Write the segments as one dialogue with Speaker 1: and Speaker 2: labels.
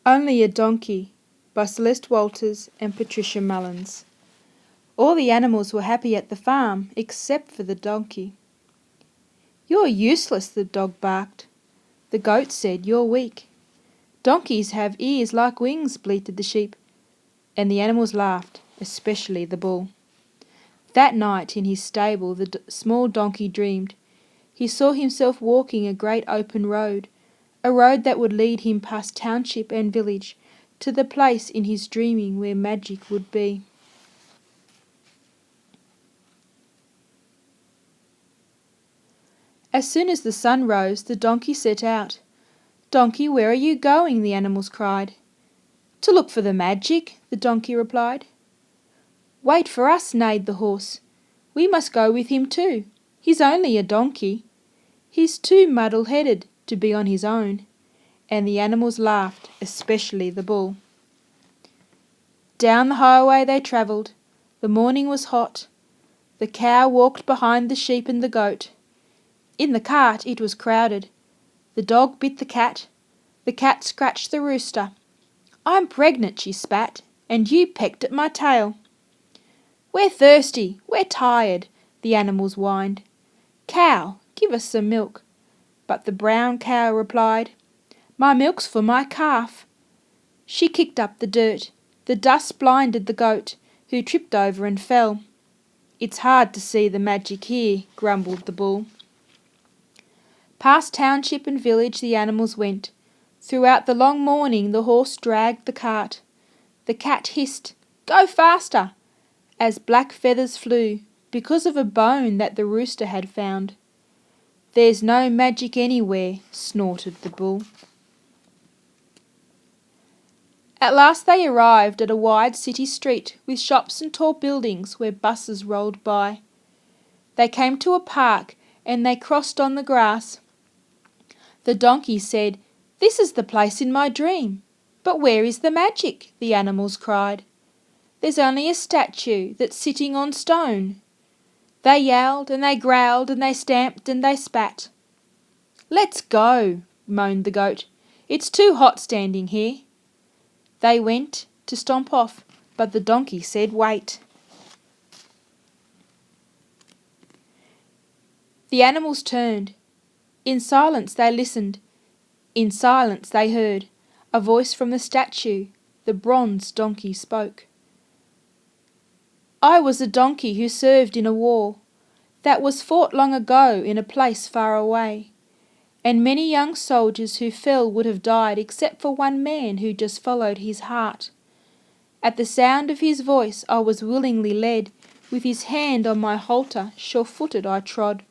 Speaker 1: Only a Donkey by Celeste Walters and Patricia Mullins. All the animals were happy at the farm except for the donkey. "You're useless," the dog barked. The goat said, "You're weak." "Donkeys have ears like wings," bleated the sheep, and the animals laughed, especially the bull. That night in his stable the small donkey dreamed. He saw himself walking a great open road, a road that would lead him past township and village to the place in his dreaming where magic would be. As soon as the sun rose, the donkey set out. "Donkey, where are you going?" the animals cried. "To look for the magic," the donkey replied. "Wait for us," neighed the horse. "We must go with him too. He's only a donkey. He's too muddle-headed to be on his own." And the animals laughed, especially the bull. Down the highway they travelled. The morning was hot. The cow walked behind the sheep and the goat. In the cart it was crowded. The dog bit the cat. The cat scratched the rooster. "I'm pregnant," she spat, "and you pecked at my tail." "We're thirsty, we're tired," the animals whined. "Cow, give us some milk." But the brown cow replied, "My milk's for my calf." She kicked up the dirt. The dust blinded the goat, who tripped over and fell. "It's hard to see the magic here," grumbled the bull. Past township and village the animals went. Throughout the long morning the horse dragged the cart. The cat hissed, "Go faster!" as black feathers flew, because of a bone that the rooster had found. "There's no magic anywhere," snorted the bull. At last they arrived at a wide city street with shops and tall buildings where buses rolled by. They came to a park and they crossed on the grass. The donkey said, "This is the place in my dream." "But where is the magic?" the animals cried. "There's only a statue that's sitting on stone." They yelled and they growled and they stamped and they spat. "Let's go," moaned the goat. "It's too hot standing here." They went to stomp off, but the donkey said, "Wait." The animals turned. In silence they listened. In silence they heard a voice from the statue. The bronze donkey spoke. "I was a donkey who served in a war that was fought long ago in a place far away, and many young soldiers who fell would have died except for one man who just followed his heart. At the sound of his voice I was willingly led, with his hand on my halter, sure-footed I trod.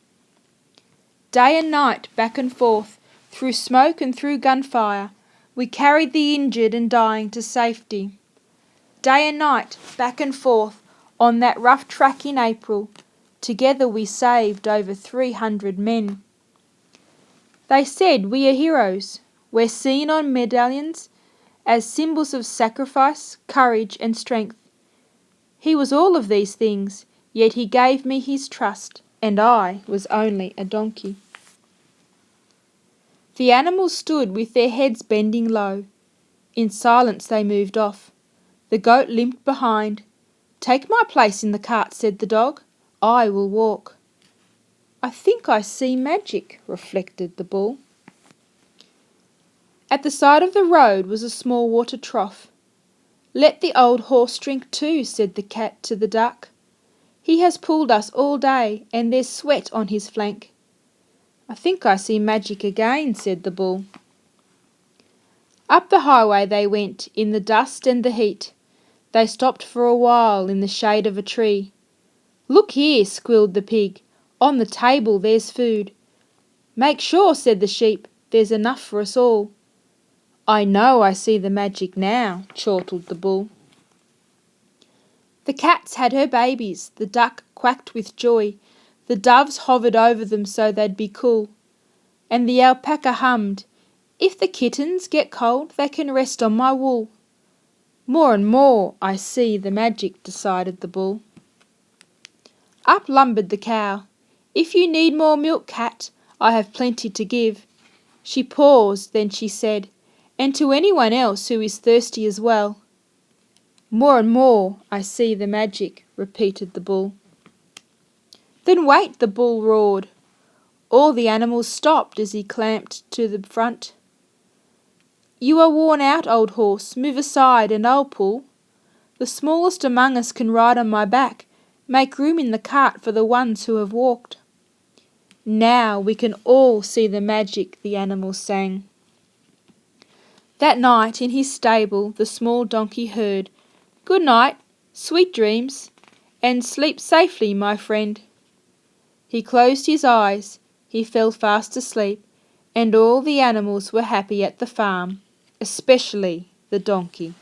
Speaker 1: Day and night, back and forth, through smoke and through gunfire, we carried the injured and dying to safety. Day and night, back and forth, on that rough track in April, together we saved over 300 men. They said we are heroes. We're seen on medallions as symbols of sacrifice, courage and strength. He was all of these things, yet he gave me his trust, and I was only a donkey." The animals stood with their heads bending low. In silence they moved off. The goat limped behind. "Take my place in the cart," said the dog. "I will walk." "I think I see magic," reflected the bull. At the side of the road was a small water trough. "Let the old horse drink too," said the cat to the duck. "He has pulled us all day, and there's sweat on his flank." "I think I see magic again," said the bull. Up the highway they went, in the dust and the heat. They stopped for a while in the shade of a tree. "Look here," squealed the pig, "on the table there's food." "Make sure," said the sheep, "there's enough for us all." "I know I see the magic now," chortled the bull. The cats had her babies, the duck quacked with joy, the doves hovered over them so they'd be cool, and the alpaca hummed, "If the kittens get cold they can rest on my wool." "More and more I see the magic," decided the bull. Up lumbered the cow. "If you need more milk, cat, I have plenty to give." She paused, then she said, and to anyone else who is thirsty as well." "More and more I see the magic," repeated the bull. "Then wait," the bull roared. All the animals stopped as he clamped to the front. "You are worn out, old horse. Move aside and I'll pull. The smallest among us can ride on my back. Make room in the cart for the ones who have walked." "Now we can all see the magic," the animals sang. That night in his stable the small donkey heard, "Good night, sweet dreams, and sleep safely, my friend." He closed his eyes, he fell fast asleep, and all the animals were happy at the farm, especially the donkey.